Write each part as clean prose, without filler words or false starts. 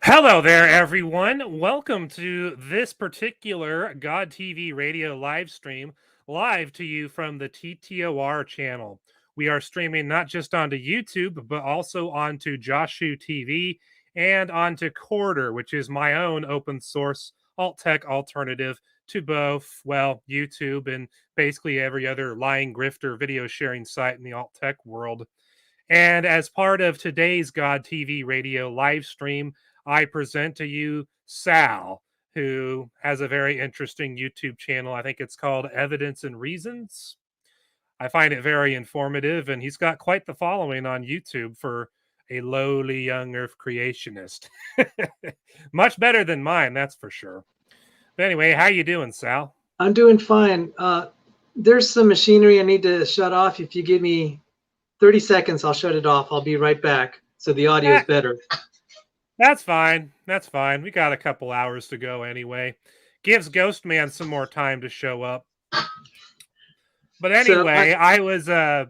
Hello there, everyone. Welcome to this particular God TV radio live stream, live to you from the TTOR channel. We are streaming not just onto YouTube, but also onto Joshu TV and onto Quarter, which is my own open source alt tech alternative to both, well, YouTube and basically every other lying grifter video sharing site in the alt tech world. And as part of today's God TV radio live stream, I present to you Sal, who has a very interesting YouTube channel. I think it's called Evidence and Reasons. I find it very informative, and he's got quite the following on YouTube for a lowly young earth creationist. Much better than mine, that's for sure. But anyway, how you doing, Sal? I'm doing fine. There's some machinery I need to shut off. If you give me 30 seconds, I'll shut it off. I'll be right back. So the audio is better. That's fine. That's fine. We got a couple hours to go anyway. Gives Ghost Man some more time to show up. But anyway, so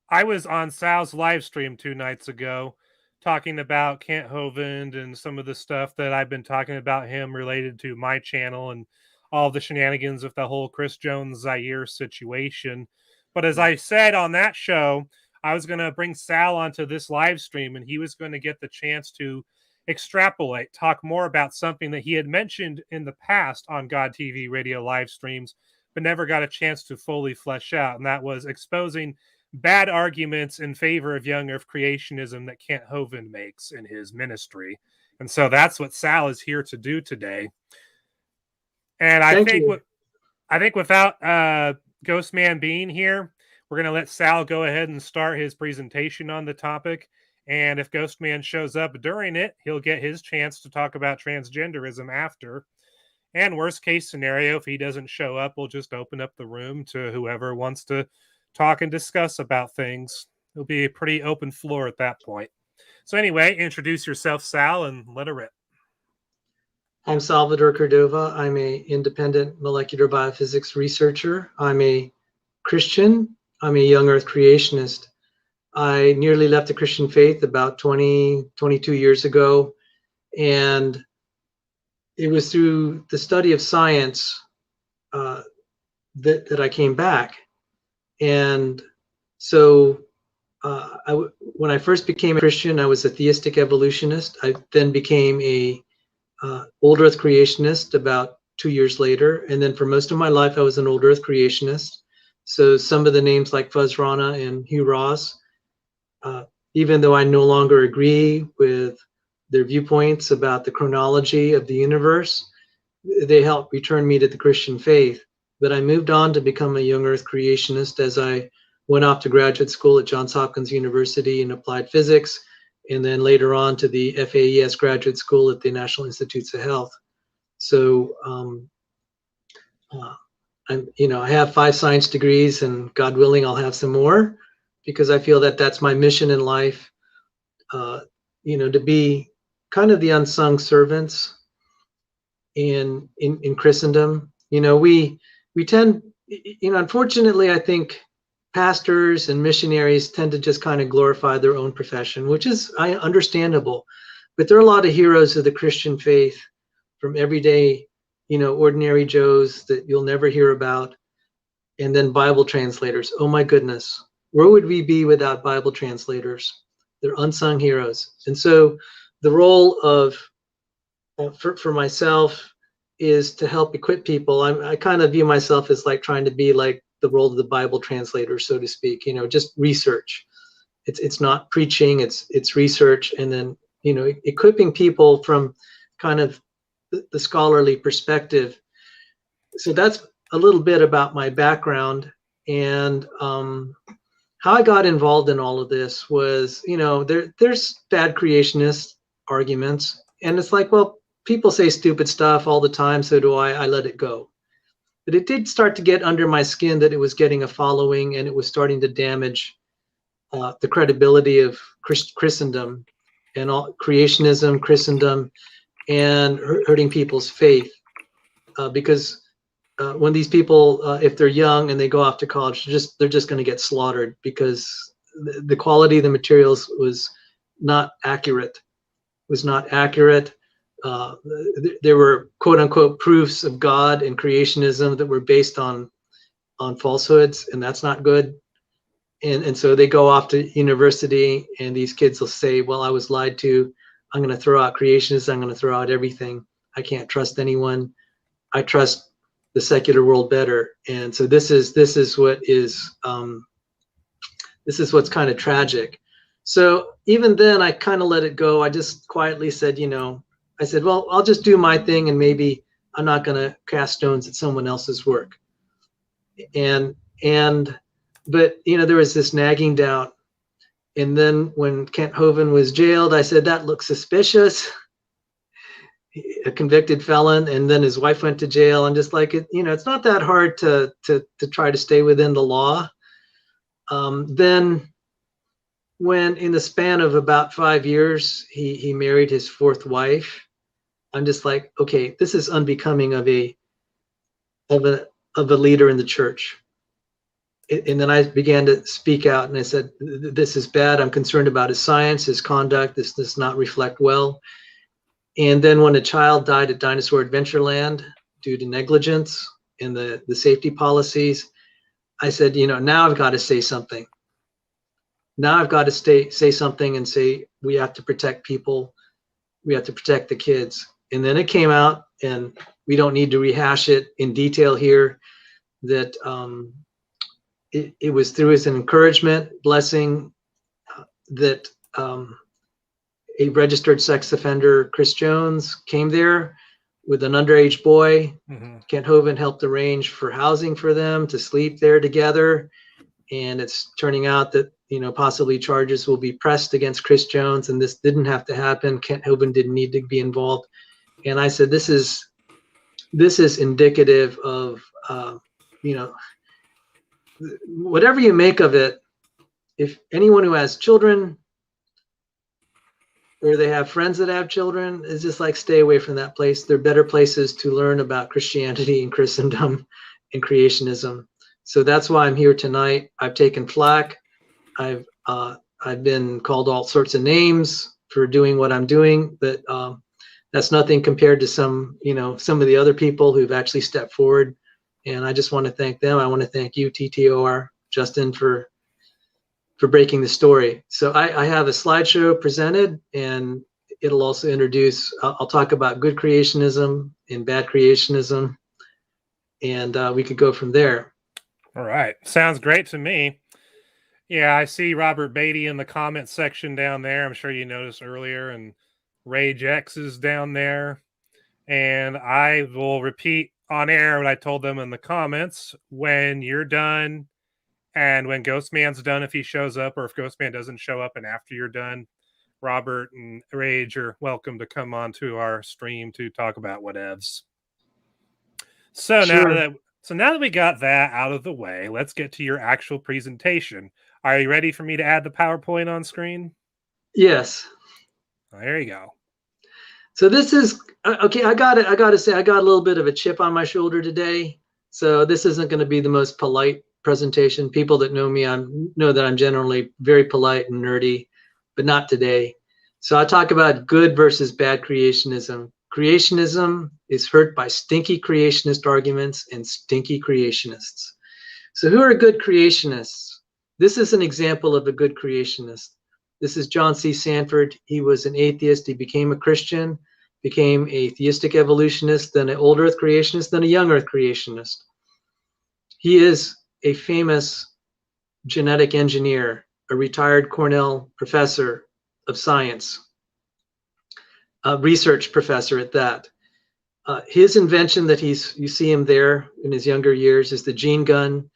I was on Sal's live stream 2 nights ago talking about Kent Hovind and some of the stuff that I've been talking about him related to my channel and all the shenanigans of the whole Chris Jones Zaire situation. But as I said on that show, I was going to bring Sal onto this live stream, and he was going to get the chance to extrapolate, talk more about something that he had mentioned in the past on God TV radio live streams, but never got a chance to fully flesh out. And that was exposing bad arguments in favor of young earth creationism that Kent Hovind makes in his ministry. And so that's what Sal is here to do today. And I think without Ghostman being here, we're going to let Sal go ahead and start his presentation on the topic. And if Ghostman shows up during it, he'll get his chance to talk about transgenderism after. And worst case scenario, if he doesn't show up, we'll just open up the room to whoever wants to talk and discuss about things. It'll be a pretty open floor at that point. So anyway, introduce yourself, Sal, and let her rip. I'm Salvador Cordova. I'm an independent molecular biophysics researcher. I'm a Christian. I'm a young earth creationist. I nearly left the Christian faith about 22 years ago. And it was through the study of science that I came back. And so when I first became a Christian, I was a theistic evolutionist. I then became a old earth creationist about 2 years later. And then for most of my life, I was an old earth creationist. So some of the names like Fuzz Rana and Hugh Ross, even though I no longer agree with their viewpoints about the chronology of the universe, they helped return me to the Christian faith. But I moved on to become a young earth creationist as I went off to graduate school at Johns Hopkins University in applied physics, and then later on to the FAES graduate school at the National Institutes of Health. So I have 5 science degrees, and God willing, I'll have some more, because I feel that that's my mission in life, to be kind of the unsung servants in Christendom. We tend, unfortunately, I think pastors and missionaries tend to just kind of glorify their own profession, which is understandable. But there are a lot of heroes of the Christian faith from everyday, ordinary Joes that you'll never hear about. And then Bible translators. Oh my goodness, where would we be without Bible translators? They're unsung heroes. And so the role of, for myself, is to help equip people. I kind of view myself as like trying to be like the role of the Bible translator, so to speak, just research. It's not preaching, it's research, and then, equipping people from kind of the scholarly perspective. So that's a little bit about my background. And how I got involved in all of this was, there's bad creationist arguments, and it's like, well, people say stupid stuff all the time, so do I let it go. But it did start to get under my skin that it was getting a following, and it was starting to damage the credibility of Christendom and all creationism, Christendom, and hurting people's faith. Because when these people, if they're young and they go off to college, they're just going to get slaughtered, because the quality of the materials was not accurate. there were quote unquote proofs of God and creationism that were based on falsehoods, and that's not good. And so they go off to university, and these kids will say, well, I was lied to. I'm going to throw out creationists. I'm going to throw out everything. I can't trust anyone. I trust the secular world better. And so this is what is this is what's kind of tragic. So even then, I kind of let it go. I just quietly said, I said, well, I'll just do my thing, and maybe I'm not going to cast stones at someone else's work. But there was this nagging doubt. And then when Kent Hovind was jailed, I said, that looks suspicious. A convicted felon, and then his wife went to jail. I'm just like, it's not that hard to try to stay within the law. Then when in the span of about 5 years, he married his fourth wife, I'm just like, okay, this is unbecoming of a leader in the church. And then I began to speak out, and I said, this is bad. I'm concerned about his science, his conduct. This does not reflect well. And then when a child died at Dinosaur Adventureland due to negligence in the safety policies, I said, now I've got to say something. Now I've got to say something and say, we have to protect people. We have to protect the kids. And then it came out, and we don't need to rehash it in detail here, that it was through his encouragement, blessing, that a registered sex offender, Chris Jones, came there with an underage boy. Mm-hmm. Kent Hovind helped arrange for housing for them to sleep there together. And it's turning out that, possibly charges will be pressed against Chris Jones, and this didn't have to happen. Kent Hovind didn't need to be involved. And I said, this is indicative of, whatever you make of it, if anyone who has children or they have friends that have children, is just like, stay away from that place. There are better places to learn about Christianity and Christendom and creationism. So that's why I'm here tonight. I've taken flack. I've been called all sorts of names for doing what I'm doing, but that's nothing compared to some of the other people who've actually stepped forward. And I just want to thank them. I want to thank you, TTOR, Justin, for breaking the story. So I have a slideshow presented, and it'll also introduce, I'll talk about good creationism and bad creationism, and we could go from there. All right. Sounds great to me. Yeah, I see Robert Beatty in the comment section down there. I'm sure you noticed earlier, and Rage X is down there. And I will repeat on air what I told them in the comments. When you're done, and when Ghostman's done, if he shows up, or if Ghostman doesn't show up, and after you're done, Robert and Rage are welcome to come on to our stream to talk about whatevs. So sure. Now that we got that out of the way, let's get to your actual presentation. Are you ready for me to add the PowerPoint on screen? Yes. Oh, there you go. So this is okay. I got to say, I got a little bit of a chip on my shoulder today. So this isn't going to be the most polite presentation. People that know me, know that I'm generally very polite and nerdy, but not today. So I talk about good versus bad creationism. Creationism is hurt by stinky creationist arguments and stinky creationists. So who are good creationists? This is an example of a good creationist. This is John C. Sanford. He was an atheist. He became a Christian, became a theistic evolutionist, then an old earth creationist, then a young earth creationist. He is a famous genetic engineer, a retired Cornell professor of science, a research professor at that. His invention that you see him there in his younger years is the gene gun.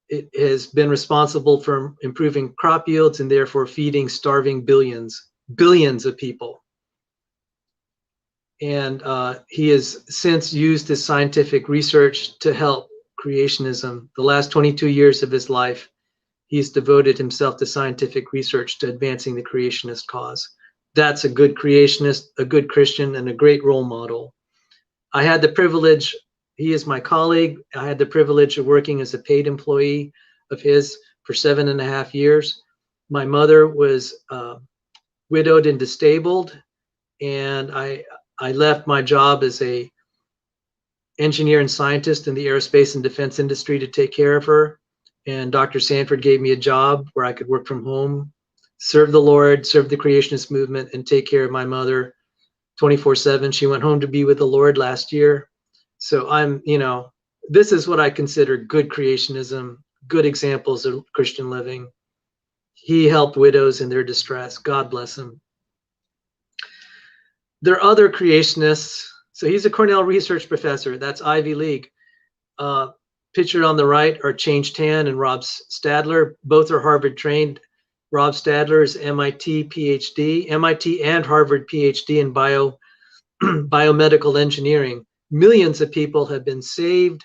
It has been responsible for improving crop yields and therefore feeding starving billions of people. And he has since used his scientific research to help creationism. The last 22 years of his life, he's devoted himself to scientific research to advancing the creationist cause. That's a good creationist, a good Christian, and a great role model. I had the privilege, he is my colleague, I had the privilege of working as a paid employee of his for 7.5 years. My mother was widowed and disabled, and I I left my job as a engineer and scientist in the aerospace and defense industry to take care of her. And Dr. Sanford gave me a job where I could work from home, serve the Lord, serve the creationist movement, and take care of my mother 24/7. She went home to be with the Lord last year. So I'm, this is what I consider good creationism, good examples of Christian living. He helped widows in their distress. God bless him. There are other creationists. So he's a Cornell research professor. That's Ivy League. Pictured on the right are Change Tan and Rob Stadler. Both are Harvard trained. Rob Stadler is MIT PhD, MIT and Harvard PhD in biomedical engineering. Millions of people have been saved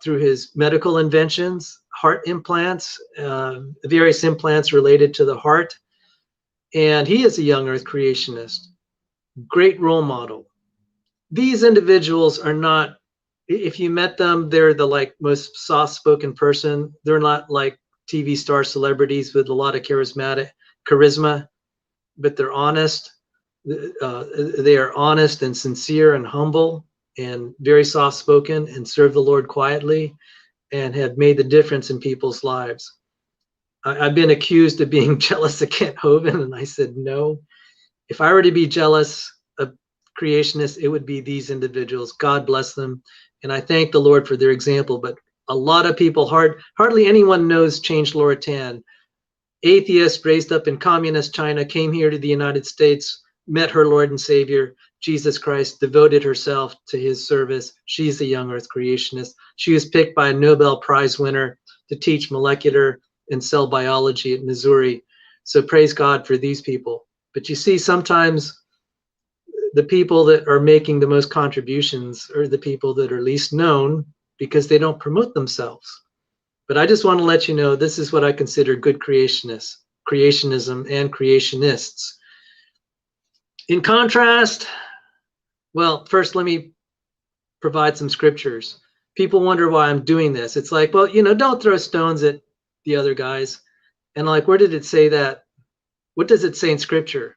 through his medical inventions, heart implants, various implants related to the heart. And he is a young earth creationist. Great role model. These individuals are not, if you met them, they're the most soft-spoken person. They're not like TV star celebrities with a lot of charisma, but they're honest. They are honest and sincere and humble and very soft-spoken and serve the Lord quietly and have made the difference in people's lives. I've been accused of being jealous of Kent Hovind, and I said no. If I were to be jealous of creationists, it would be these individuals. God bless them. And I thank the Lord for their example. But a lot of people, hardly anyone knows Changed Laura Tan. Atheist, raised up in communist China, came here to the United States, met her Lord and Savior, Jesus Christ, devoted herself to his service. She's a young earth creationist. She was picked by a Nobel Prize winner to teach molecular and cell biology at Missouri. So praise God for these people. But you see, sometimes the people that are making the most contributions are the people that are least known because they don't promote themselves. But I just want to let you know, this is what I consider good creationism and creationists. In contrast, well, first let me provide some scriptures. People wonder why I'm doing this. It's like, well, don't throw stones at the other guys. And where did it say that? What does it say in scripture?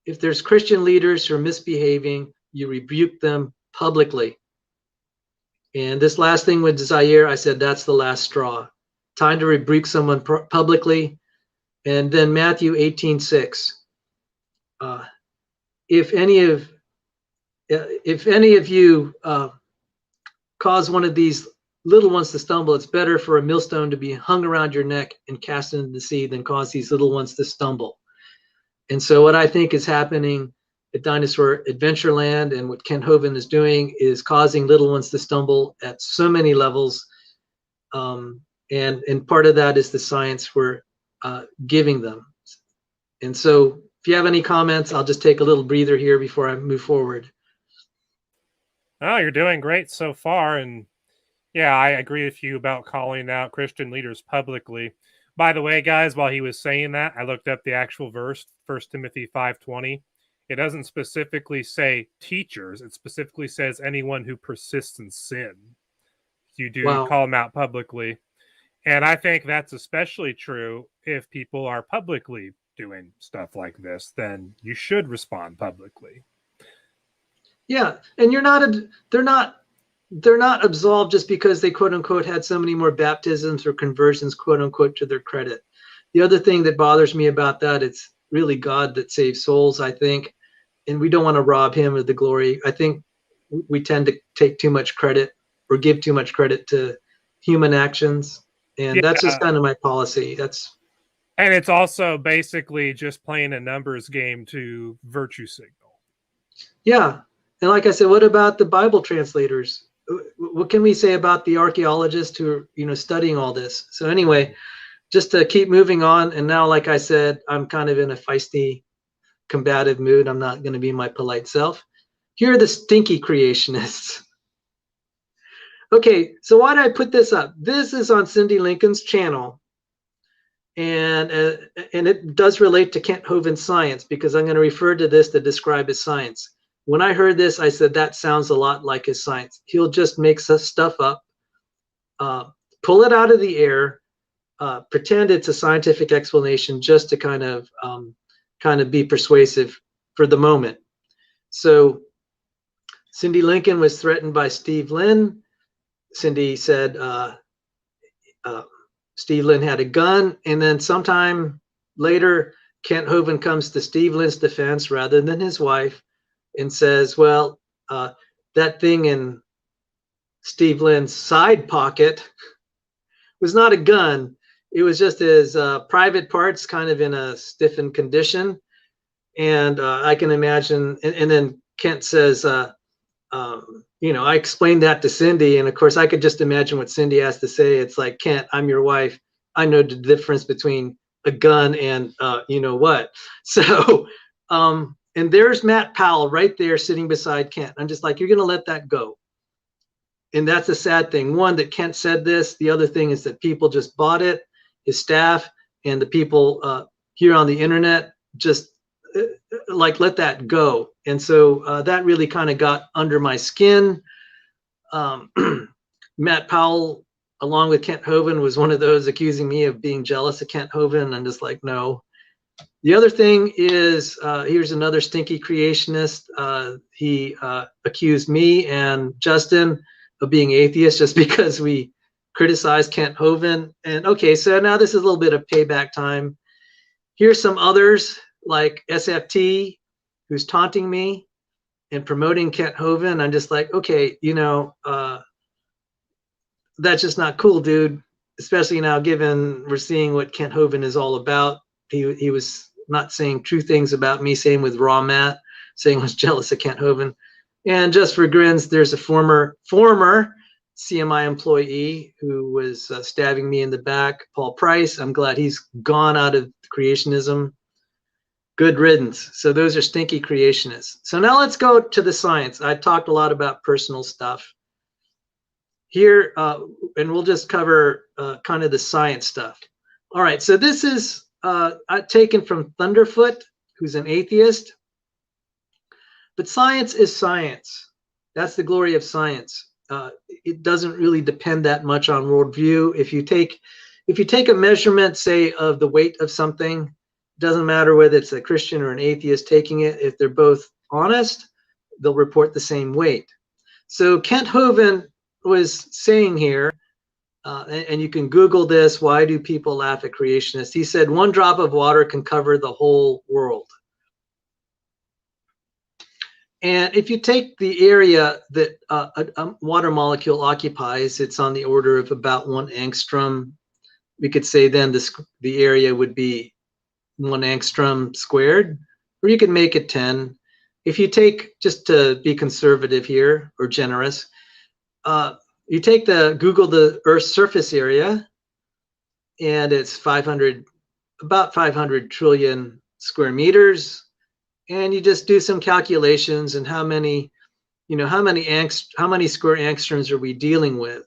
If there's Christian leaders who are misbehaving, you rebuke them publicly. And this last thing with Zaire, I said, that's the last straw. Time to rebuke someone publicly. And then Matthew 18:6. If any of you cause one of these little ones to stumble, it's better for a millstone to be hung around your neck and cast into the sea than cause these little ones to stumble. And so what I think is happening at Dinosaur Adventureland and what Kent Hovind is doing is causing little ones to stumble at so many levels. And part of that is the science we're giving them. And so if you have any comments, I'll just take a little breather here before I move forward. Oh, you're doing great so far. And yeah, I agree with you about calling out Christian leaders publicly. By the way, guys, while he was saying that, I looked up the actual verse, 1 Timothy 5:20. It doesn't specifically say teachers. It specifically says anyone who persists in sin. You do call them out publicly. And I think that's especially true if people are publicly doing stuff like this, then you should respond publicly. Yeah, and they're not absolved just because they quote unquote had so many more baptisms or conversions, quote unquote, to their credit. The other thing that bothers me about that, it's really God that saves souls, I think, and we don't want to rob him of the glory. I think we tend to take too much credit or give too much credit to human actions, and that's just kind of my policy. And it's also basically just playing a numbers game to virtue signal. Yeah, and like I said, what about the Bible translators? What can we say about the archaeologists who are, studying all this? So anyway, just to keep moving on. And now, like I said, I'm kind of in a feisty, combative mood. I'm not going to be my polite self. Here are the Stinky Creationists. Okay, so why did I put this up? This is on Cindi Lincoln's channel. And it does relate to Kent Hovind's science, because I'm going to refer to this to describe his science. When I heard this, I said, that sounds a lot like his science. He'll just make stuff up, pull it out of the air, pretend it's a scientific explanation just to kind of be persuasive for the moment. So Cindi Lincoln was threatened by Steve Lynn. Cindi said Steve Lynn had a gun, and then sometime later, Kent Hovind comes to Steve Lynn's defense rather than his wife and says, well, that thing in Steve Lynn's side pocket was not a gun. It was just his private parts kind of in a stiffened condition. And I can imagine, and then Kent says, you know, I explained that to Cindi, and of course I could just imagine what Cindi has to say. It's like, Kent, I'm your wife. I know the difference between a gun and you know what. So, and there's Matt Powell right there sitting beside Kent. I'm just like, you're going to let that go. And that's a sad thing. One, that Kent said this. The other thing is that people just bought it, his staff and the people here on the internet just like, let that go. And so that really kind of got under my skin. Matt Powell, along with Kent Hovind, was one of those accusing me of being jealous of Kent Hovind. I'm just like, no. The other thing is, here's another stinky creationist. He accused me and Justin of being atheists just because we criticized Kent Hovind. And okay, so now this is a little bit of payback time. Here's some others like SFT, who's taunting me and promoting Kent Hovind. I'm just like, okay, you know, that's just not cool, dude. Especially now, given we're seeing what Kent Hovind is all about. He was not saying true things about me. Same with Raw Matt, saying I was jealous of Kent Hovind. And just for grins, there's a former CMI employee who was stabbing me in the back, Paul Price. I'm glad he's gone out of creationism. Good riddance. So those are stinky creationists. So now let's go to the science. I talked a lot about personal stuff here, and we'll just cover kind of the science stuff. All right, so this is taken from Thunderfoot, who's an atheist. But science is science. That's the glory of science. It doesn't really depend that much on worldview. If you take a measurement, say, of the weight of something, doesn't matter whether it's a Christian or an atheist taking it. If they're both honest, they'll report the same weight. So Kent Hovind was saying here, and you can Google this, why do people laugh at creationists? He said, 1 drop of water can cover the whole world. And if you take the area that a water molecule occupies, it's on the order of about 1 angstrom. We could say then the area would be 1 angstrom squared, or you could make it 10. If you take, just to be conservative here, or generous, you take Google the Earth's surface area, and it's about 500 trillion square meters. And you just do some calculations and how many square angstroms are we dealing with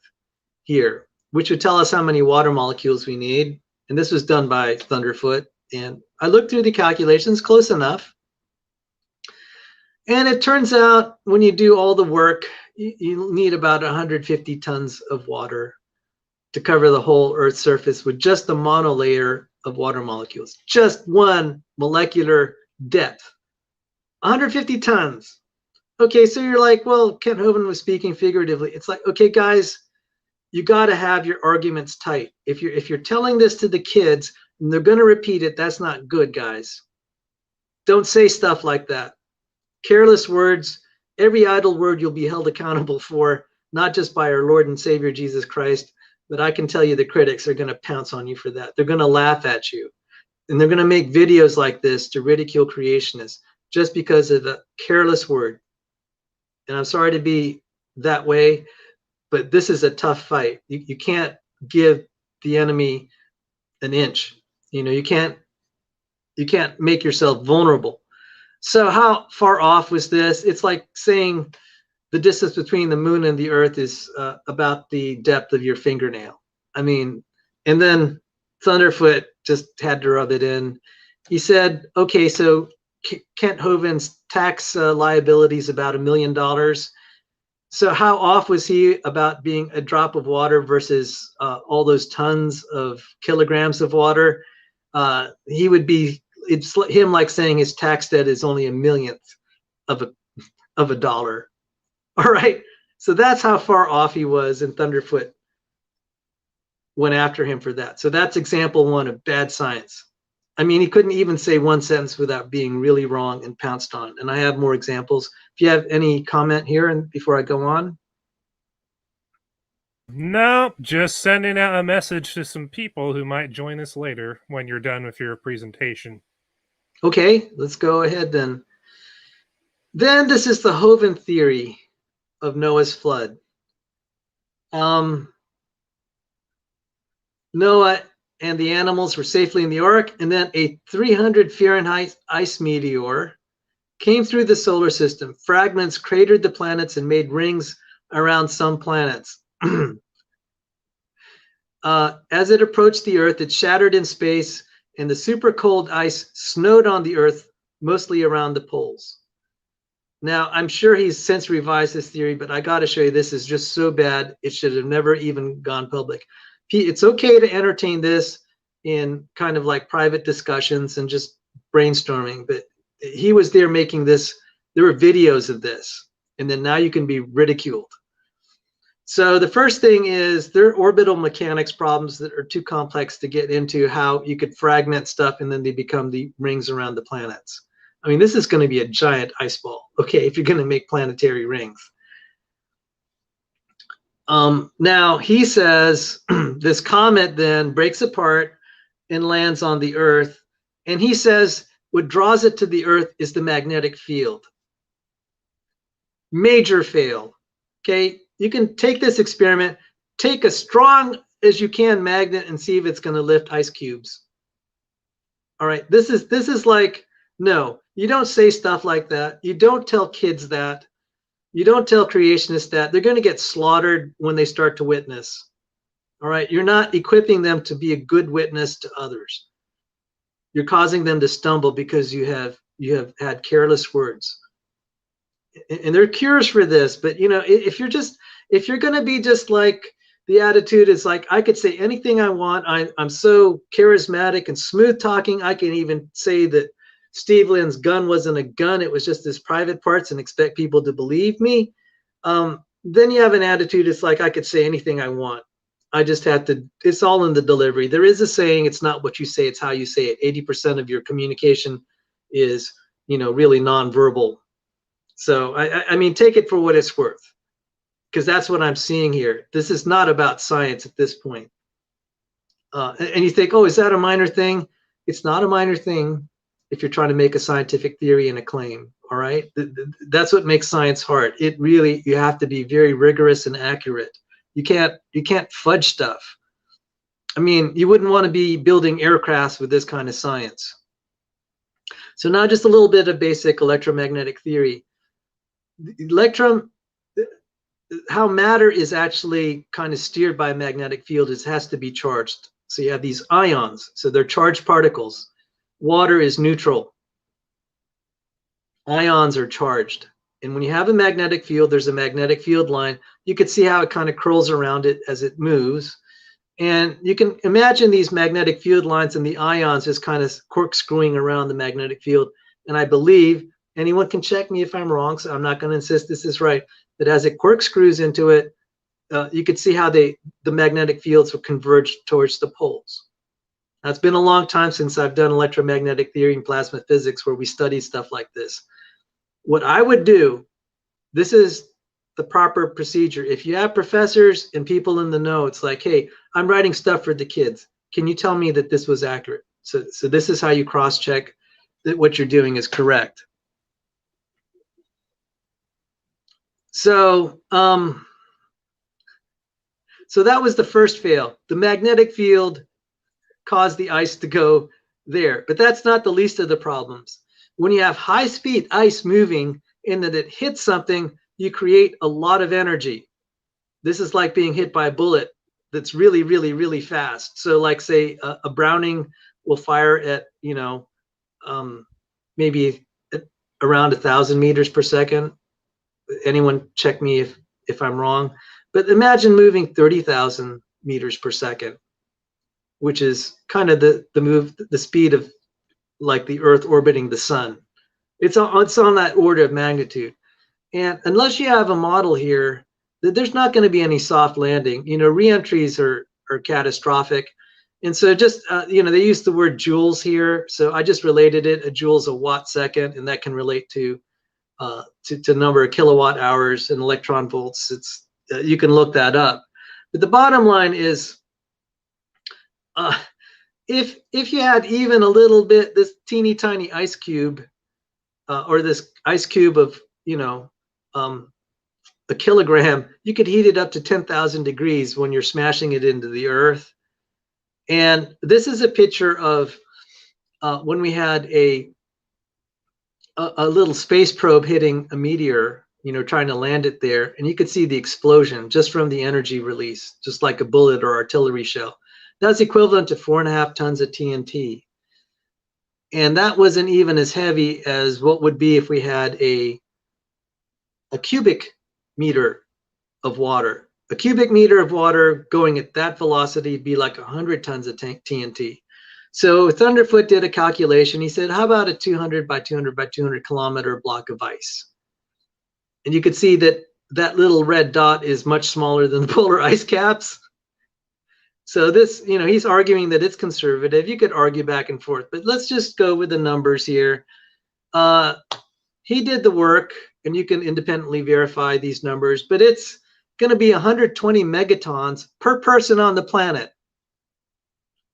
here, which would tell us how many water molecules we need. And this was done by Thunderfoot. And I looked through the calculations, close enough. And it turns out when you do all the work, you need about 150 tons of water to cover the whole Earth's surface with just the monolayer of water molecules, just 1 molecular depth. 150 tons. Okay, so you're like, well, Kent Hovind was speaking figuratively. It's like, okay, guys, you got to have your arguments tight. If you're telling this to the kids and they're going to repeat it, that's not good, guys. Don't say stuff like that. Careless words, every idle word you'll be held accountable for, not just by our Lord and Savior Jesus Christ, but I can tell you the critics are going to pounce on you for that. They're going to laugh at you. And they're going to make videos like this to ridicule creationists just because of a careless word. And I'm sorry to be that way, but this is a tough fight. You can't give the enemy an inch. You know, you can't make yourself vulnerable. So how far off was this? It's like saying the distance between the moon and the earth is about the depth of your fingernail. I mean, and then Thunderfoot just had to rub it in. He said, okay, so Kent Hovind's tax liability is about $1 million. So how off was he about being a drop of water versus all those tons of kilograms of water? He would be, it's him like saying his tax debt is only 1/1,000,000 of a dollar. All right. So that's how far off he was, and Thunderfoot went after him for that. So that's example one of bad science. I mean, he couldn't even say one sentence without being really wrong and pounced on. And I have more examples. If you have any comment here and before I go on. No, just sending out a message to some people who might join us later when you're done with your presentation. Okay, let's go ahead then. Then this is the Hovind theory of Noah's flood. Noah and the animals were safely in the ark, and then a 300 Fahrenheit ice meteor came through the solar system. Fragments cratered the planets and made rings around some planets. As it approached the Earth, it shattered in space, and the super cold ice snowed on the Earth, mostly around the poles. Now, I'm sure he's since revised this theory, but I got to show you, this is just so bad, it should have never even gone public. It's okay to entertain this in kind of like private discussions and just brainstorming, but he was there making this. There were videos of this, and then now you can be ridiculed. So the first thing is there are orbital mechanics problems that are too complex to get into, how you could fragment stuff and then they become the rings around the planets. I mean, this is going to be a giant ice ball, okay, if you're going to make planetary rings. Now, he says this comet then breaks apart and lands on the Earth, and he says what draws it to the Earth is the magnetic field. Major fail, okay? You can take this experiment, take a strong as you can magnet and see if it's going to lift ice cubes. All right, this is like, no, you don't say stuff like that. You don't tell kids that. You don't tell creationists that. They're going to get slaughtered when they start to witness. All right, you're not equipping them to be a good witness to others. You're causing them to stumble because you have had careless words. And there are cures for this, but you know, if you're going to be just like, the attitude is like, I could say anything I want. I'm so charismatic and smooth talking. I can even say that Steve Lynn's gun wasn't a gun. It was just his private parts, and expect people to believe me. Then you have an attitude. It's like, I could say anything I want. I just have to, it's all in the delivery. There is a saying, it's not what you say, it's how you say it. 80% of your communication is, you know, really nonverbal. So I mean, take it for what it's worth, because that's what I'm seeing here. This is not about science at this point. And you think, oh, is that a minor thing? It's not a minor thing if you're trying to make a scientific theory and a claim, all right? That's what makes science hard. It really, you have to be very rigorous and accurate. You can't fudge stuff. I mean, you wouldn't want to be building aircrafts with this kind of science. So now just a little bit of basic electromagnetic theory. How matter is actually kind of steered by a magnetic field is it has to be charged. So you have these ions, so they're charged particles. Water is neutral. Ions are charged. And when you have a magnetic field, there's a magnetic field line. You can see how it kind of curls around it as it moves. And you can imagine these magnetic field lines and the ions just kind of corkscrewing around the magnetic field. And I believe, anyone can check me if I'm wrong, so I'm not going to insist this is right, that as it corkscrews into it, you can see how the magnetic fields will converge towards the poles. Now, it's been a long time since I've done electromagnetic theory and plasma physics where we study stuff like this. What I would do, this is the proper procedure. If you have professors and people in the know, it's like, hey, I'm writing stuff for the kids. Can you tell me that this was accurate? So this is how you cross-check that what you're doing is correct. So, so that was the first fail. The magnetic field caused the ice to go there, but that's not the least of the problems. When you have high-speed ice moving and that it hits something, you create a lot of energy. This is like being hit by a bullet that's really, really, really fast. So like say a Browning will fire at, you know, maybe at around 1,000 meters per second. Anyone check me if I'm wrong, but imagine moving 30,000 meters per second, which is kind of the speed of like the Earth orbiting the sun. It's on that order of magnitude. And unless you have a model here, there's not going to be any soft landing. Reentries are catastrophic. And so just, they use the word joules here. So I just related it. A joule's a watt second, and that can relate to number of kilowatt hours and electron volts. It's you can look that up. But the bottom line is, if you had even a little bit, this teeny tiny ice cube, or this ice cube of, a kilogram, you could heat it up to 10,000 degrees when you're smashing it into the earth. And this is a picture of when we had a little space probe hitting a meteor, trying to land it there. And you could see the explosion just from the energy release, just like a bullet or artillery shell. That's equivalent to 4.5 tons of TNT. And that wasn't even as heavy as what would be if we had a cubic meter of water. A cubic meter of water going at that velocity would be like 100 tons of TNT. So Thunderfoot did a calculation. He said, how about a 200 by 200 by 200 kilometer block of ice? And you could see that that little red dot is much smaller than the polar ice caps. So this, he's arguing that it's conservative. You could argue back and forth, but let's just go with the numbers here. He did the work, and you can independently verify these numbers, but it's going to be 120 megatons per person on the planet.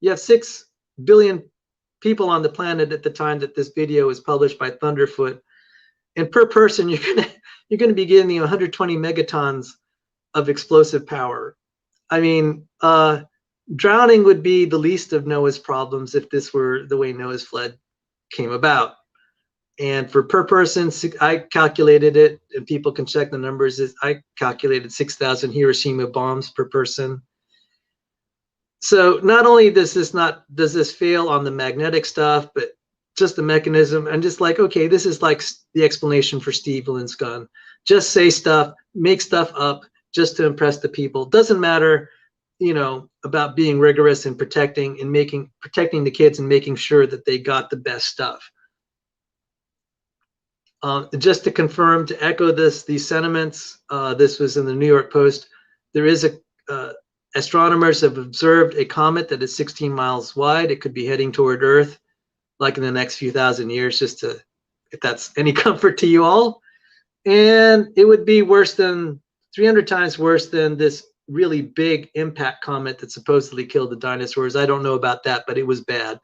You have 6 billion people on the planet at the time that this video was published by Thunderfoot, and per person you're going to be getting 120 megatons of explosive power. I mean, drowning would be the least of Noah's problems if this were the way Noah's flood came about. And for per person, I calculated it, and people can check the numbers. I calculated 6,000 Hiroshima bombs per person. So not only does this fail on the magnetic stuff, but just the mechanism. And just like, okay, this is like the explanation for Steve Lynn's gun. Just say stuff, make stuff up, just to impress the people. Doesn't matter, about being rigorous and protecting the kids and making sure that they got the best stuff. Just to confirm, to echo these sentiments, this was in the New York Post. There is astronomers have observed a comet that is 16 miles wide. It could be heading toward Earth, like in the next few thousand years, if that's any comfort to you all. And it would be 300 times worse than this really big impact comet that supposedly killed the dinosaurs. I don't know about that, but it was bad.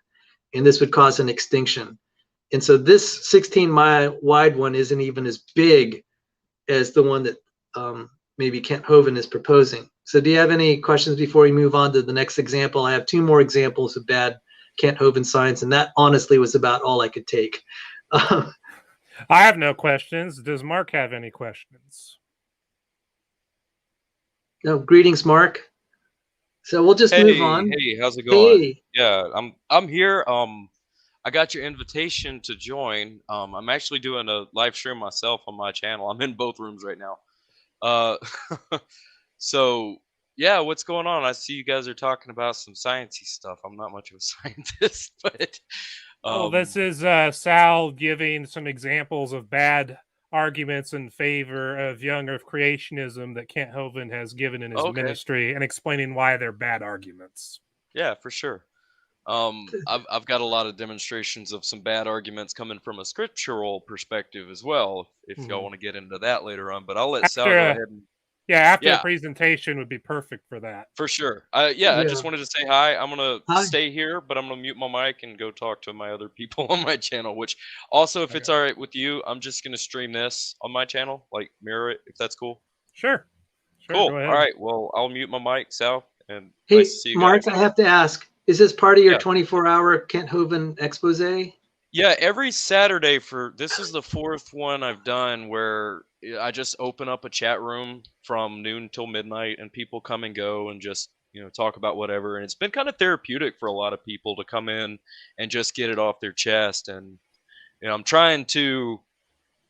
And this would cause an extinction. And so this 16-mile wide one isn't even as big as the one that maybe Kent Hovind is proposing. So do you have any questions before we move on to the next example? I have 2 more examples of bad Kent Hovind science, and that honestly was about all I could take. I have no questions. Does Mark have any questions? No, greetings, Mark. So we'll just move on. Hey, how's it going? Hey. Yeah, I'm here. I got your invitation to join. I'm actually doing a live stream myself on my channel. I'm in both rooms right now. So yeah, what's going on? I see you guys are talking about some sciencey stuff. I'm not much of a scientist, but this is Sal giving some examples of bad arguments in favor of young Earth creationism that Kent Hovind has given in his ministry, and explaining why they're bad arguments. Yeah, for sure. I've got a lot of demonstrations of some bad arguments coming from a scriptural perspective as well, if y'all want to get into that later on, but I'll let Sal go ahead and after the presentation would be perfect for that. For sure. I just wanted to say hi. I'm going to stay here, but I'm going to mute my mic and go talk to my other people on my channel, which also, if it's all right with you, I'm just going to stream this on my channel, like mirror it, if that's cool. Sure. Cool. All right. Well, I'll mute my mic, Sal, and hey, nice to see you Mark, guys. I have to ask, is this part of your 24-hour Kent Hovind expose? Yeah, every Saturday this is the 4th one I've done where I just open up a chat room from noon till midnight and people come and go and just, talk about whatever. And it's been kind of therapeutic for a lot of people to come in and just get it off their chest. And, I'm trying to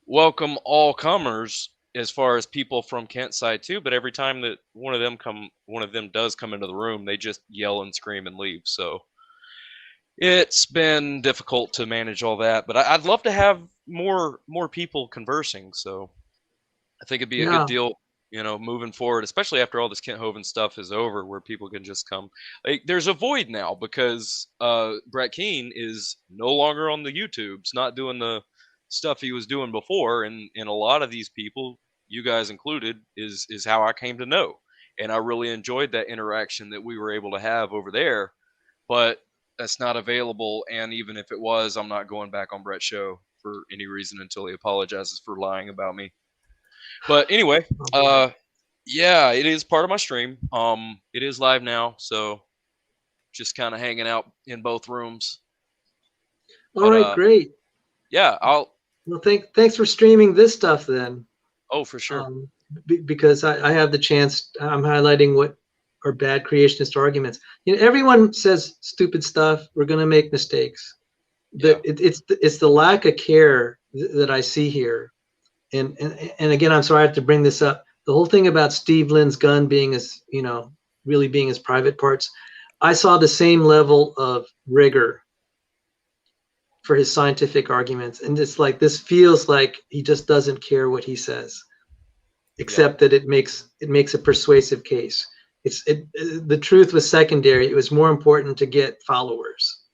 welcome all comers as far as people from Kent's side too. But every time that one of them does come into the room, they just yell and scream and leave. So it's been difficult to manage all that, but I'd love to have more people conversing. So I think it'd be a good deal, moving forward, especially after all this Kent Hovind stuff is over, where people can just come. Like, there's a void now because Brett Keane is no longer on the YouTubes, not doing the stuff he was doing before, and a lot of these people, you guys included, is how I came to know, and I really enjoyed that interaction that we were able to have over there. But that's not available, and even if it was, I'm not going back on Brett's show for any reason until he apologizes for lying about me. But anyway, yeah, it is part of my stream. It is live now, so just kind of hanging out in both rooms. All right, great. Yeah, well, thanks for streaming this stuff then. Oh, for sure. Because I have the chance. I'm highlighting what are bad creationist arguments. Everyone says stupid stuff. We're going to make mistakes. It's the lack of care that I see here. And again, I'm sorry I have to bring this up. The whole thing about Steve Lynn's gun being his, really being his private parts, I saw the same level of rigor for his scientific arguments. And it's like, this feels like he just doesn't care what he says, except that it makes a persuasive case. The truth was secondary. It was more important to get followers.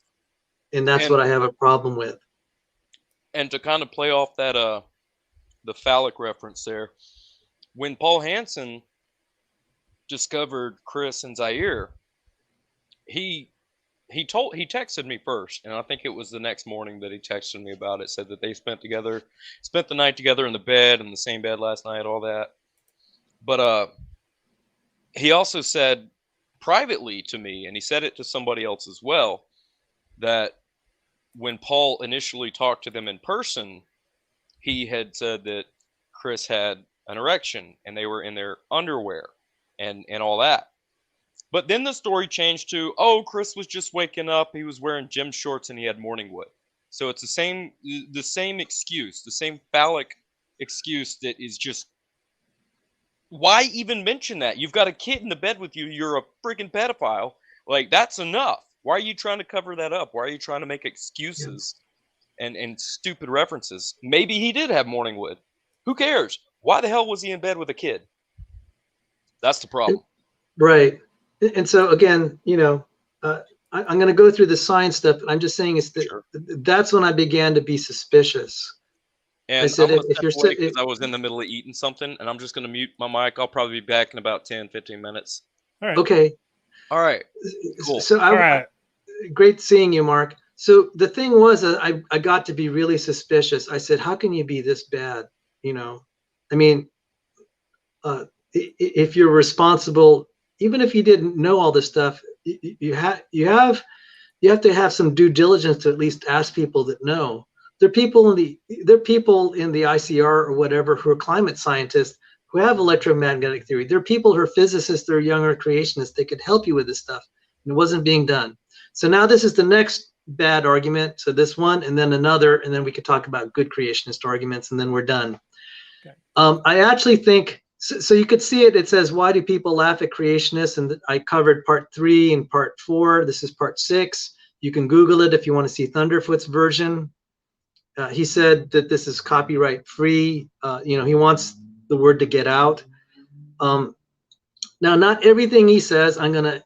And that's what I have a problem with. And to kind of play off that, the phallic reference there, when Paul Hansen discovered Chris and Zaire, he texted me first, and I think it was the next morning that he texted me about it, said that they spent the night together in the bed, in the same bed last night, all that. But he also said privately to me, and he said it to somebody else as well, that when Paul initially talked to them in person, he had said that Chris had an erection and they were in their underwear and all that. But then the story changed to, Chris was just waking up. He was wearing gym shorts and he had morning wood. So it's the same excuse, the same phallic excuse that is just, why even mention that? You've got a kid in the bed with you. You're a freaking pedophile. Like, that's enough. Why are you trying to cover that up? Why are you trying to make excuses and stupid references? Maybe he did have morning wood. Who cares? Why the hell was he in bed with a kid? That's the problem. Right. And so again, I'm going to go through the science stuff. I'm just saying that's when I began to be suspicious. And I said, if I was in the middle of eating something, and I'm just going to mute my mic. I'll probably be back in about 10, 15 minutes. All right. Okay. All right. Cool. So great seeing you, Mark. So the thing was, I got to be really suspicious. I said, how can you be this bad? I mean, if you're responsible, even if you didn't know all this stuff, you have to have some due diligence to at least ask people that know. There are people in the ICR or whatever who are climate scientists who have electromagnetic theory. There are people who are physicists, they're younger creationists. They could help you with this stuff. And it wasn't being done. So now this is the next bad argument. So this one, and then another, and then we could talk about good creationist arguments, and then we're done. Okay. I actually think, so you could see it. It says, why do people laugh at creationists? And I covered part 3 and part 4. This is part 6. You can Google it if you want to see Thunderfoot's version. He said that this is copyright free. He wants the word to get out. Now, not everything he says I'm going to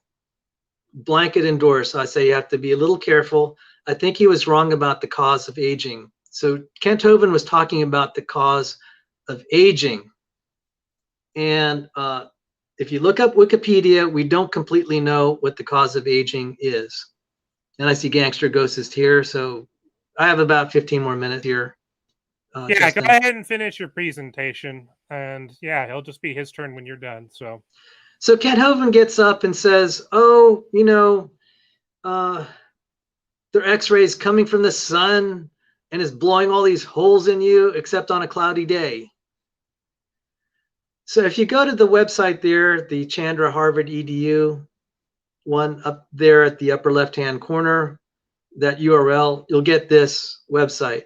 blanket endorse. I say you have to be a little careful. I think he was wrong about the cause of aging. So Kent Hovind was talking about the cause of aging. And if you look up Wikipedia, we don't completely know what the cause of aging is. And I see Gangster Ghost is here, so I have about 15 more minutes here. Go ahead and finish your presentation. And yeah, it'll just be his turn when you're done. So Kent Hovind gets up and says, they're X-rays coming from the sun and is blowing all these holes in you, except on a cloudy day. So if you go to the website there, the Chandra Harvard EDU one up there at the upper left-hand corner, that URL, you'll get this website.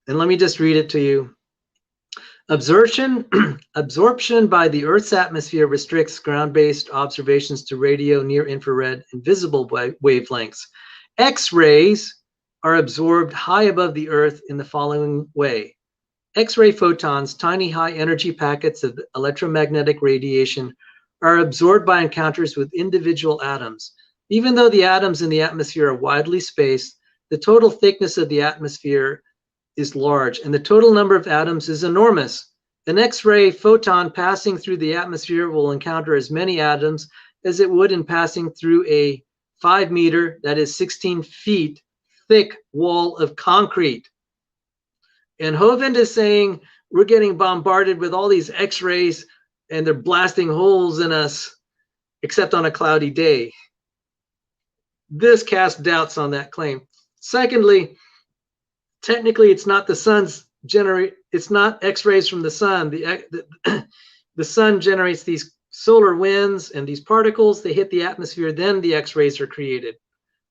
And let me just read it to you. Absorption by the Earth's atmosphere restricts ground-based observations to radio, near-infrared, and visible wavelengths. X-rays are absorbed high above the Earth in the following way. X-ray photons, tiny high-energy packets of electromagnetic radiation, are absorbed by encounters with individual atoms. Even though the atoms in the atmosphere are widely spaced, the total thickness of the atmosphere is large, and the total number of atoms is enormous. An X-ray photon passing through the atmosphere will encounter as many atoms as it would in passing through a 5 meter, that is 16 feet, thick wall of concrete. And Hovind is saying we're getting bombarded with all these X-rays and they're blasting holes in us, except on a cloudy day. This casts doubts on that claim. Secondly, technically it's not the sun's it's not X-rays from the sun. The sun generates these solar winds and these particles, they hit the atmosphere, then the X-rays are created.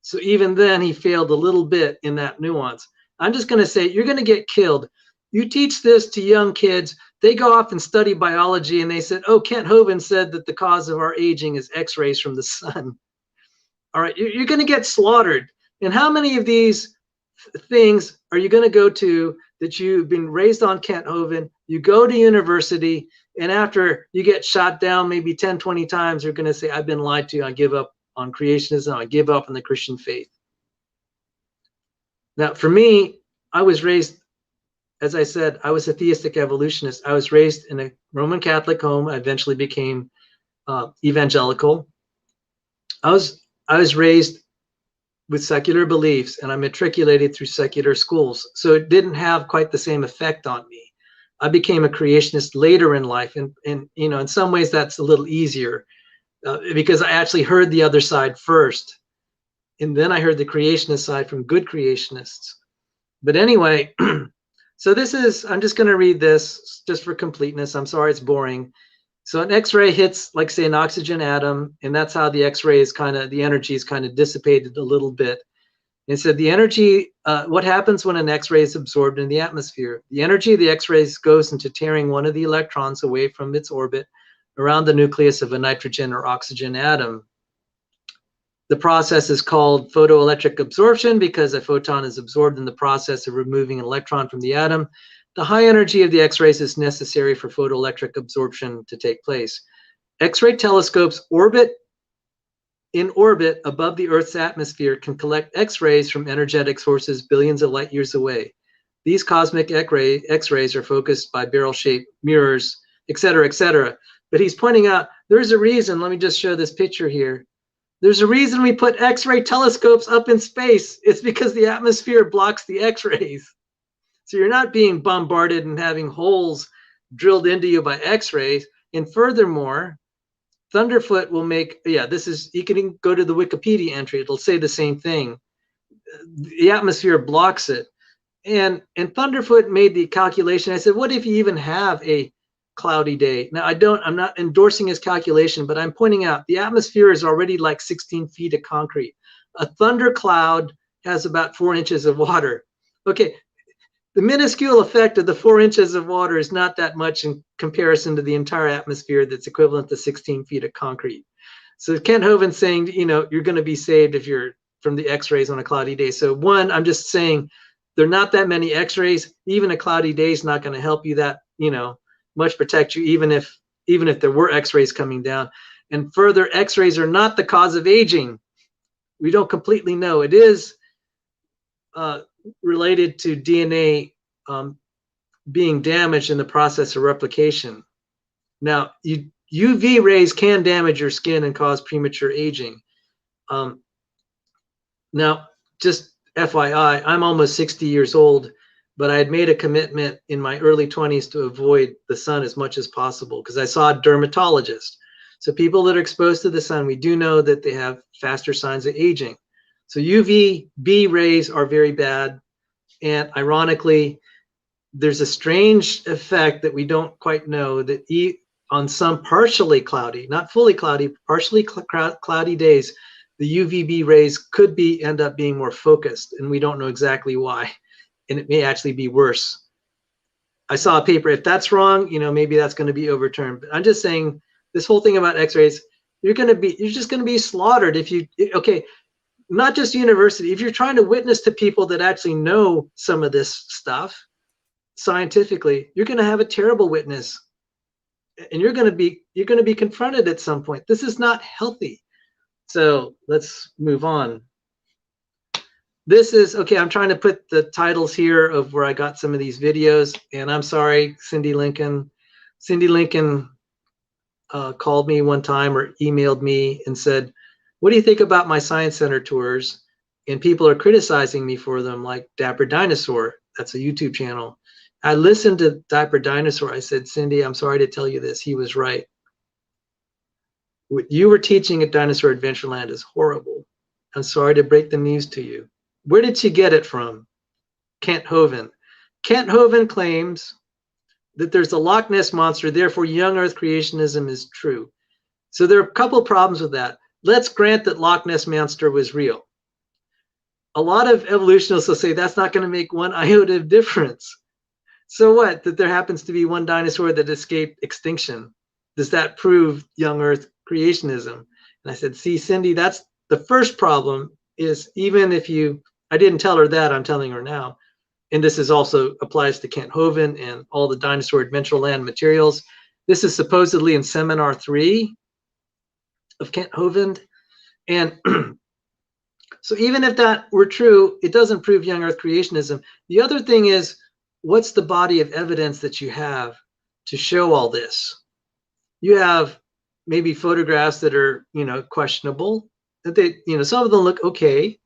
So even then he failed a little bit in that nuance. I'm just going to say, you're going to get killed. You teach this to young kids, they go off and study biology and they said, oh, Kent Hovind said that the cause of our aging is X-rays from the sun. All right, you're going to get slaughtered. And how many of these things are you going to go to that you've been raised on Kent Hovind, you go to university, and after you get shot down maybe 10, 20 times, you're going to say, I've been lied to, I give up on creationism, I give up on the Christian faith. Now, for me, I was raised, as I said, I was a theistic evolutionist. I was raised in a Roman Catholic home. I eventually became evangelical. I was raised with secular beliefs, and I matriculated through secular schools. So it didn't have quite the same effect on me. I became a creationist later in life, and you know, in some ways that's a little easier because I actually heard the other side first. And then I heard the creationist side from good creationists. But anyway, so this is, I'm just going to read this just for completeness. I'm sorry it's boring. So an X-ray hits, like say, an oxygen atom, and that's how the X-ray is kind of, the energy is kind of dissipated a little bit. And so the energy, what happens when an X-ray is absorbed in the atmosphere? The energy of the X-rays goes into tearing one of the electrons away from its orbit around the nucleus of a nitrogen or oxygen atom. The process is called photoelectric absorption because a photon is absorbed in the process of removing an electron from the atom. The high energy of the X-rays is necessary for photoelectric absorption to take place. X-ray telescopes in orbit above the Earth's atmosphere can collect X-rays from energetic sources billions of light years away. These cosmic X-rays are focused by barrel-shaped mirrors, etc., etc. But he's pointing out there's a reason. Let me just show this picture here. There's a reason we put X-ray telescopes up in space. It's because the atmosphere blocks the X-rays. So you're not being bombarded and having holes drilled into you by X-rays. And furthermore, Thunderfoot will make, yeah, this is, you can go to the Wikipedia entry, it'll say the same thing. The atmosphere blocks it. And Thunderfoot made the calculation. I said, what if you even have a cloudy day? Now, I'm not endorsing his calculation, but I'm pointing out the atmosphere is already like 16 feet of concrete. A thundercloud has about 4 inches of water. Okay, the minuscule effect of the 4 inches of water is not that much in comparison to the entire atmosphere that's equivalent to 16 feet of concrete. So Kent Hovind saying, you know, you're going to be saved if you're from the X-rays on a cloudy day. So one, I'm just saying there are not that many X-rays. Even a cloudy day is not going to help you that, you know, much protect you, even if there were X-rays coming down. And further, X-rays are not the cause of aging. We don't completely know. It is related to DNA being damaged in the process of replication. Now, UV rays can damage your skin and cause premature aging. Now, just FYI, I'm almost 60 years old, but I had made a commitment in my early 20s to avoid the sun as much as possible because I saw a dermatologist. So people that are exposed to the sun, we do know that they have faster signs of aging. So UVB rays are very bad. And ironically, there's a strange effect that we don't quite know that on some partially cloudy, not fully cloudy, partially cloudy days, the UVB rays could end up being more focused, and we don't know exactly why. And it may actually be worse. I saw a paper, if that's wrong, you know, maybe that's going to be overturned. But I'm just saying this whole thing about X-rays, you're just going to be slaughtered if you, okay, not just university, if you're trying to witness to people that actually know some of this stuff, scientifically, you're going to have a terrible witness, and you're going to be confronted at some point. This is not healthy. So let's move on. This is okay. I'm trying to put the titles here of where I got some of these videos, and I'm sorry, Cindi Lincoln. Cindi Lincoln called me one time or emailed me and said, "What do you think about my Science Center tours?" And people are criticizing me for them, like Dapper Dinosaur. That's a YouTube channel. I listened to Dapper Dinosaur. I said, "Cindi, I'm sorry to tell you this. He was right. What you were teaching at Dinosaur Adventureland is horrible. I'm sorry to break the news to you." Where did she get it from? Kent Hovind. Kent Hovind claims that there's a Loch Ness monster, therefore young Earth creationism is true. So there are a couple of problems with that. Let's grant that Loch Ness monster was real. A lot of evolutionists will say that's not going to make one iota of difference. So what? That there happens to be one dinosaur that escaped extinction. Does that prove young Earth creationism? And I said, see, Cindi, that's the first problem is even if you, I didn't tell her that, I'm telling her now. And this is also applies to Kent Hovind and all the Dinosaur Adventureland materials. This is supposedly in Seminar 3 of Kent Hovind. And so even if that were true, it doesn't prove young Earth creationism. The other thing is, what's the body of evidence that you have to show all this? You have maybe photographs that are, questionable, that they, some of them look okay,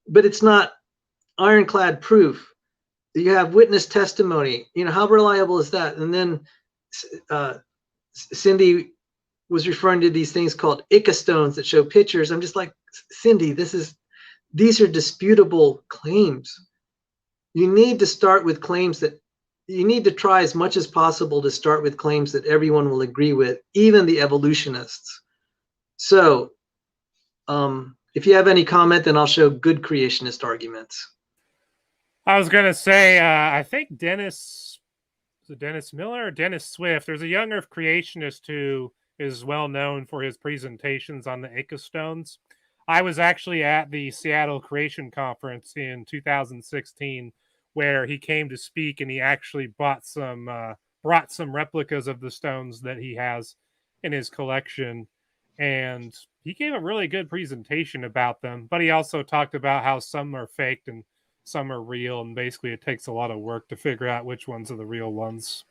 but it's not ironclad proof. You have witness testimony. How reliable is that? And then Cindi was referring to these things called ichthyostones that show pictures. I'm just like, Cindi, these are disputable claims. You need to start with claims that you need to try as much as possible to start with claims that everyone will agree with, even the evolutionists. So if you have any comment, then I'll show good creationist arguments. I was going to say, I think Dennis Miller or Dennis Swift, there's a young Earth creationist who is well known for his presentations on the ichthyostones. I was actually at the Seattle Creation Conference in 2016 where he came to speak, and he actually brought some replicas of the stones that he has in his collection. And he gave a really good presentation about them, but he also talked about how some are faked and some are real, and basically it takes a lot of work to figure out which ones are the real ones.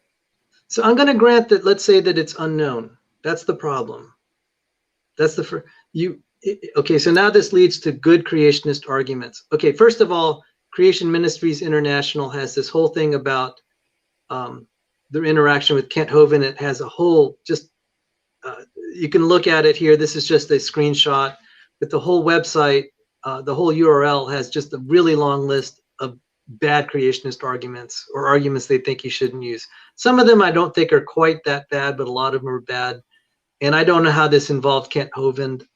So I'm going to grant that, let's say that it's unknown. That's the problem. That's the first. Okay, so now this leads to good creationist arguments. Okay, first of all, Creation Ministries International has this whole thing about their interaction with Kent Hovind. It has a whole, you can look at it here. This is just a screenshot, but the whole website, the whole URL has just a really long list of bad creationist arguments, or arguments they think you shouldn't use. Some of them I don't think are quite that bad, but a lot of them are bad. And I don't know how this involved Kent Hovind.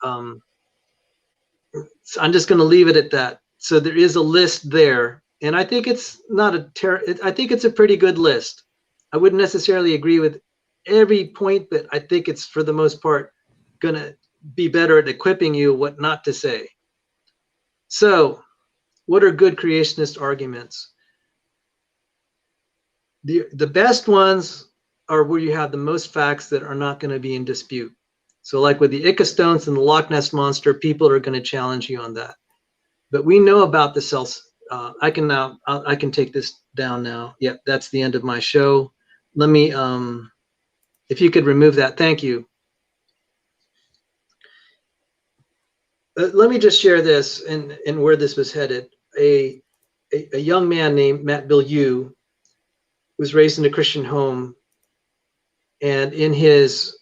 So I'm just going to leave it at that. So there is a list there, and I think it's not I think it's a pretty good list. I wouldn't necessarily agree with every point, but I think it's for the most part going to be better at equipping you what not to say. So what are good creationist arguments? The best ones are where you have the most facts that are not going to be in dispute. So like with the ichthyostones and the Loch Ness monster, people are going to challenge you on that. But we know about the cells. I can take this down now. Yep, that's the end of my show. Let me, if you could remove that, thank you. Let me just share this and where this was headed. A young man named Matt Bilyeu was raised in a Christian home, and in his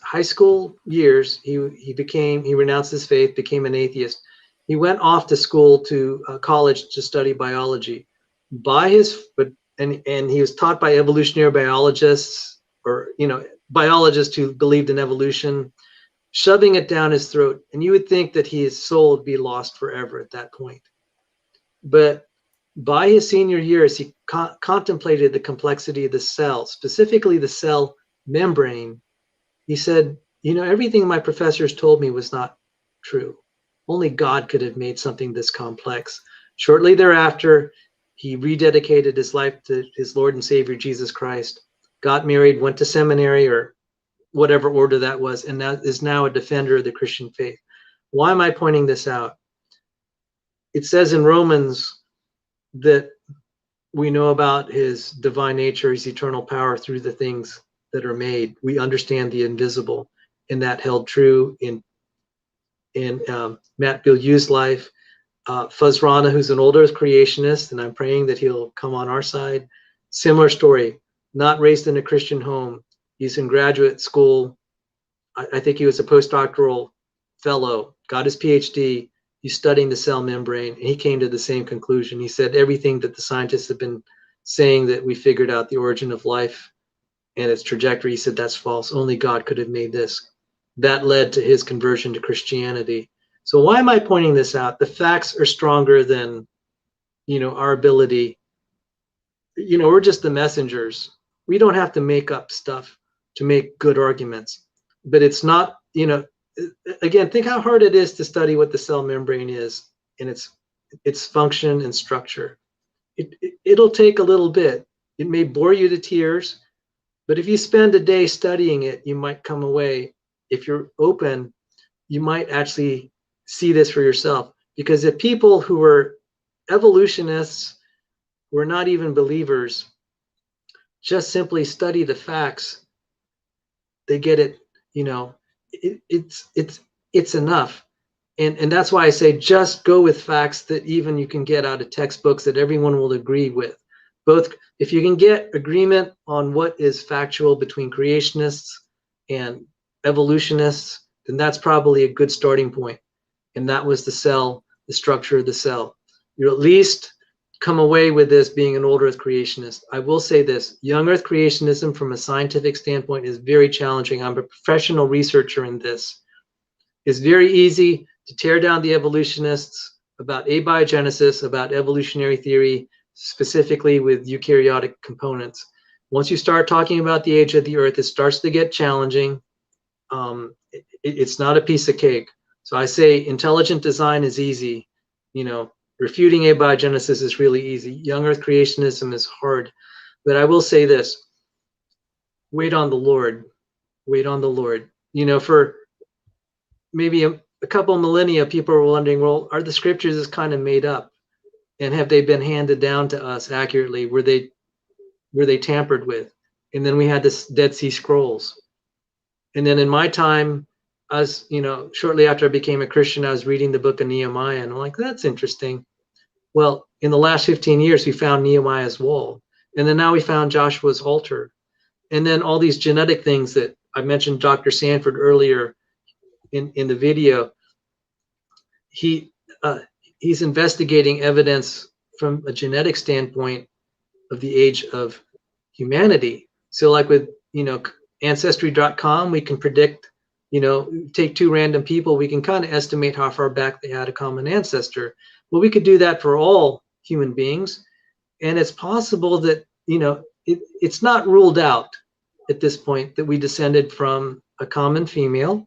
high school years, he renounced his faith, became an atheist. He went off to school to college to study biology. And he was taught by evolutionary biologists, or biologists who believed in evolution, shoving it down his throat. And you would think that his soul would be lost forever at that point. But by his senior years, he contemplated the complexity of the cell, specifically the cell membrane. He said, everything my professors told me was not true. Only God could have made something this complex. Shortly thereafter, He rededicated his life to his Lord and Savior, Jesus Christ, got married, went to seminary or whatever order that was, and that is now a defender of the Christian faith. Why am I pointing this out? It says in Romans that we know about his divine nature, his eternal power through the things that are made. We understand the invisible, and that held true in Matt Bilyeu's life. Fuzz Rana, who's an old earth creationist, and I'm praying that he'll come on our side. Similar story, not raised in a Christian home. He's in graduate school. I think he was a postdoctoral fellow, got his PhD. He's studying the cell membrane, and he came to the same conclusion. He said everything that the scientists have been saying, that we figured out the origin of life and its trajectory, he said that's false. Only God could have made this. That led to his conversion to Christianity. So why am I pointing this out? The facts are stronger than, our ability. We're just the messengers. We don't have to make up stuff to make good arguments. But it's not, again, think how hard it is to study what the cell membrane is and its function and structure. It'll take a little bit. It may bore you to tears, but if you spend a day studying it, you might come away. If you're open, you might actually see this for yourself. Because if people who are evolutionists, who are not even believers, just simply study the facts, they get it, it's enough. And that's why I say just go with facts that even you can get out of textbooks that everyone will agree with. Both, if you can get agreement on what is factual between creationists and evolutionists, then that's probably a good starting point. And that was the cell, the structure of the cell. You'll at least come away with this being an old earth creationist. I will say this, young earth creationism from a scientific standpoint is very challenging. I'm a professional researcher in this. It's very easy to tear down the evolutionists about abiogenesis, about evolutionary theory, specifically with eukaryotic components. Once you start talking about the age of the earth, it starts to get challenging. It's not a piece of cake. So I say intelligent design is easy. Refuting abiogenesis is really easy. Young earth creationism is hard. But I will say this, wait on the Lord. Wait on the Lord. For maybe a couple millennia, people were wondering, well, are the scriptures just kind of made up? And have they been handed down to us accurately? Were they tampered with? And then we had this Dead Sea Scrolls. And then in my time, shortly after I became a Christian, I was reading the book of Nehemiah, and I'm like, that's interesting. Well, in the last 15 years, we found Nehemiah's wall. And then now we found Joshua's altar. And then all these genetic things that I mentioned, Dr. Sanford earlier in the video, he's investigating evidence from a genetic standpoint of the age of humanity. So like with, Ancestry.com, we can predict, take two random people, we can kind of estimate how far back they had a common ancestor. Well, we could do that for all human beings. And it's possible that, it's not ruled out at this point that we descended from a common female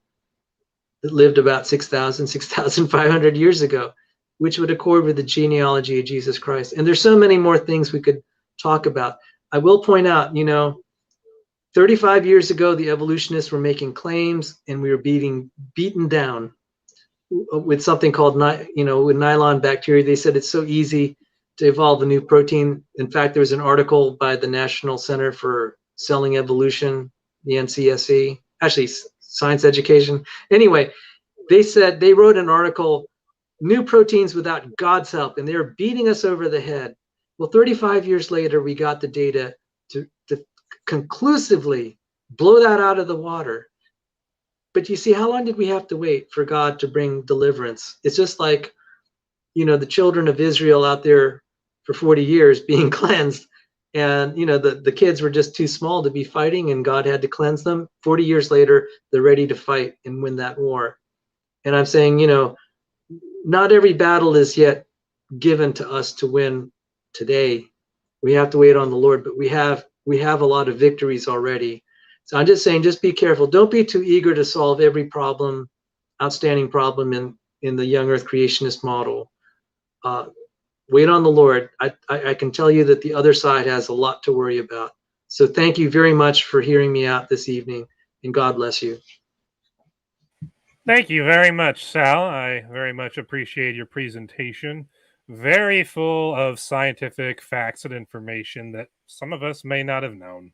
that lived about 6,500 years ago, which would accord with the genealogy of Jesus Christ. And there's so many more things we could talk about. I will point out, 35 years ago, the evolutionists were making claims and we were being beaten down with something called, with nylon bacteria. They said it's so easy to evolve a new protein. In fact, there was an article by the National Center for Celling Evolution, the NCSE, actually Science Education. Anyway, they wrote an article, New Proteins Without God's Help, and they were beating us over the head. Well, 35 years later, we got the data to conclusively blow that out of the water. But you see, how long did we have to wait for God to bring deliverance? It's just like, the children of Israel out there for 40 years being cleansed. And, the kids were just too small to be fighting, and God had to cleanse them. 40 years later, they're ready to fight and win that war. And I'm saying, not every battle is yet given to us to win today. We have to wait on the Lord, but we have a lot of victories already. So I'm just saying, just be careful. Don't be too eager to solve every outstanding problem in the young earth creationist model. wait on the Lord. I can tell you that the other side has a lot to worry about. So thank you very much for hearing me out this evening, and God bless you. Thank you very much, Sal. I very much appreciate your presentation. Very full of scientific facts and information that some of us may not have known.